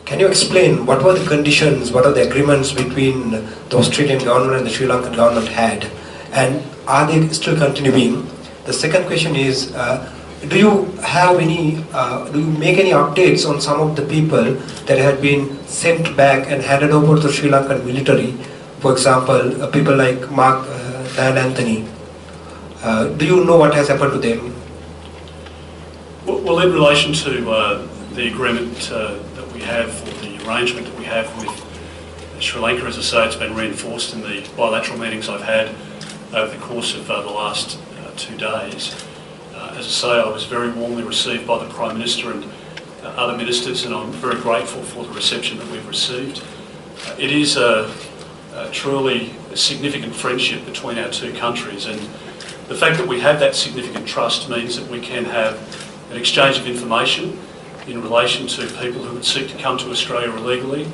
Can you explain what were the conditions, what are the agreements between the Australian government and the Sri Lankan government had, and are they still continuing? The second question is, do you make any updates on some of the people that have been sent back and handed over to the Sri Lankan military? For example, people like Mark Dan Anthony. Do you know what has happened to them? Well, in relation to the agreement that we have, or the arrangement that we have with Sri Lanka, as I say, it's been reinforced in the bilateral meetings I've had over the course of the last 2 days. As I say, I was very warmly received by the Prime Minister and other ministers, and I'm very grateful for the reception that we've received. It is a truly significant friendship between our two countries, and the fact that we have that significant trust means that we can have an exchange of information in relation to people who would seek to come to Australia illegally.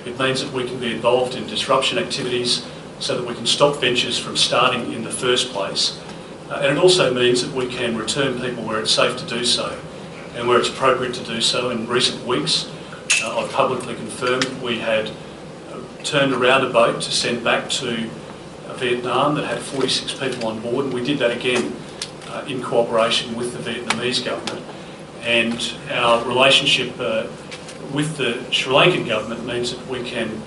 It means that we can be involved in disruption activities so that we can stop ventures from starting in the first place. And it also means that we can return people where it's safe to do so and where it's appropriate to do so. In recent weeks, I've publicly confirmed that we had turned around a boat to send back to Vietnam that had 46 people on board, and we did that again in cooperation with the Vietnamese government. And our relationship with the Sri Lankan government means that we can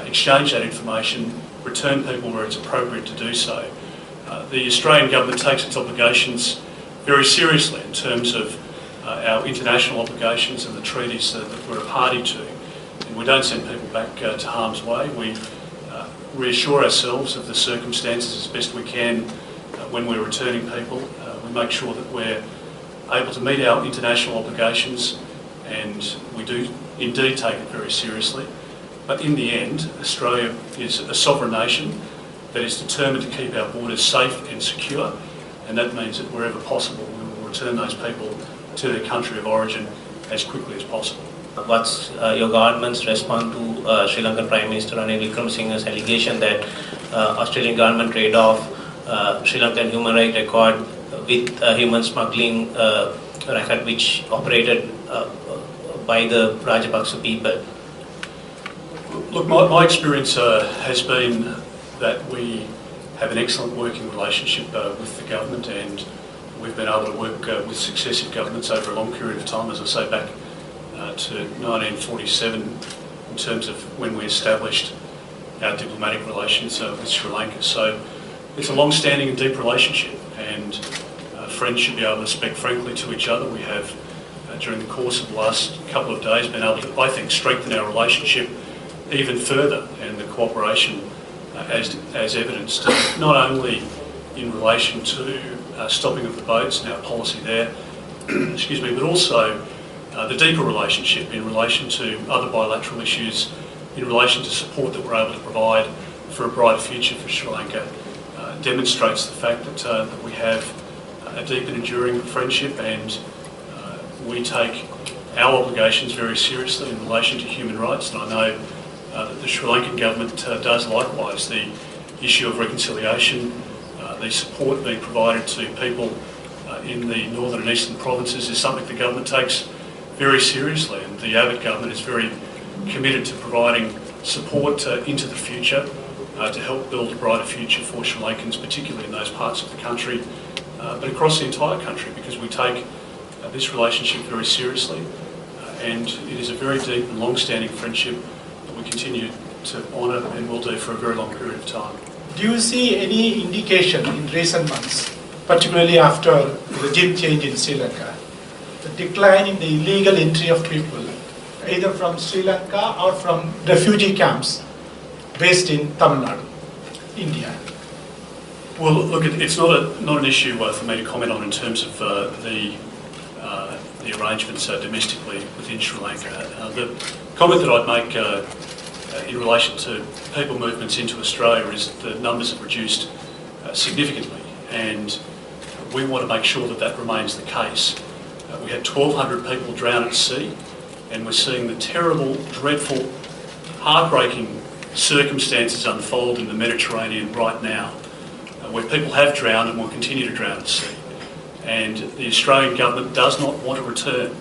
exchange that information, return people where it's appropriate to do so. The Australian government takes its obligations very seriously in terms of our international obligations and the treaties that we're a party to. And we don't send people back to harm's way. We reassure ourselves of the circumstances as best we can when we're returning people. We make sure that we're able to meet our international obligations, and we do indeed take it very seriously. But in the end, Australia is a sovereign nation that is determined to keep our borders safe and secure, and that means that wherever possible we will return those people to their country of origin as quickly as possible. What's your government's response to Sri Lankan Prime Minister Ranil Wickremesinghe's allegation that Australian government trade off Sri Lankan human rights record with human smuggling record which operated by the Rajapaksa people? Look, my experience has been that we have an excellent working relationship with the government, and we've been able to work with successive governments over a long period of time, as I say, back to 1947 in terms of when we established our diplomatic relations with Sri Lanka. So it's a long-standing and deep relationship, and friends should be able to speak frankly to each other. We have, during the course of the last couple of days, been able to, I think, strengthen our relationship even further, and the cooperation as evidenced, not only in relation to stopping of the boats and our policy there, excuse me, but also the deeper relationship in relation to other bilateral issues, in relation to support that we're able to provide for a brighter future for Sri Lanka, demonstrates the fact that we have a deep and enduring friendship, and we take our obligations very seriously in relation to human rights. And I know that the Sri Lankan government does likewise. The issue of reconciliation, the support being provided to people in the northern and eastern provinces is something the government takes very seriously, and the Abbott government is very committed to providing support into the future to help build a brighter future for Sri Lankans, particularly in those parts of the country, but across the entire country, because we take this relationship very seriously, and it is a very deep and long-standing friendship that we continue to honour and will do for a very long period of time. Do you see any indication in recent months, particularly after the regime change in Sri Lanka, the decline in the illegal entry of people, either from Sri Lanka or from refugee camps based in Tamil Nadu, India? Well, look, it's not an issue for me to comment on in terms of the arrangements domestically within Sri Lanka. The comment that I'd make in relation to people movements into Australia is that the numbers have reduced significantly, and we want to make sure that that remains the case. We had 1,200 people drown at sea, and we're seeing the terrible, dreadful, heartbreaking circumstances unfold in the Mediterranean right now, where people have drowned and will continue to drown at sea. And the Australian government does not want to return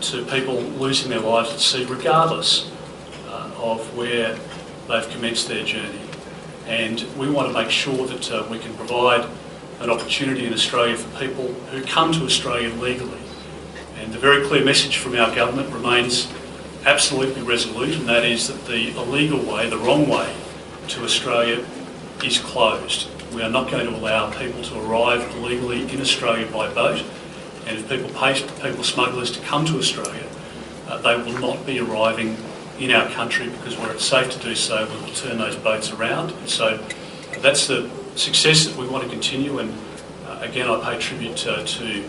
to people losing their lives at sea regardless of where they've commenced their journey. And we want to make sure that we can provide an opportunity in Australia for people who come to Australia legally. And the very clear message from our government remains absolutely resolute, and that is that the illegal way, the wrong way to Australia is closed. We are not going to allow people to arrive illegally in Australia by boat, and if people pay people smugglers to come to Australia, they will not be arriving in our country, because where it's safe to do so, we will turn those boats around. So that's the success that we want to continue, and again I pay tribute to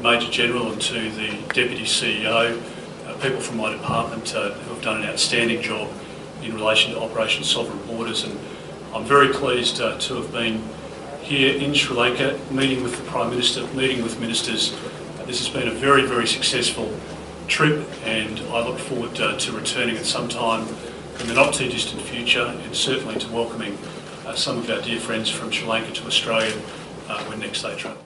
Major General and to the Deputy CEO, people from my department who have done an outstanding job in relation to Operation Sovereign Borders, and I'm very pleased to have been here in Sri Lanka, meeting with the Prime Minister, meeting with ministers. This has been a very, very successful trip, and I look forward to returning at some time in the not too distant future, and certainly to welcoming some of our dear friends from Sri Lanka to Australia when next they travel.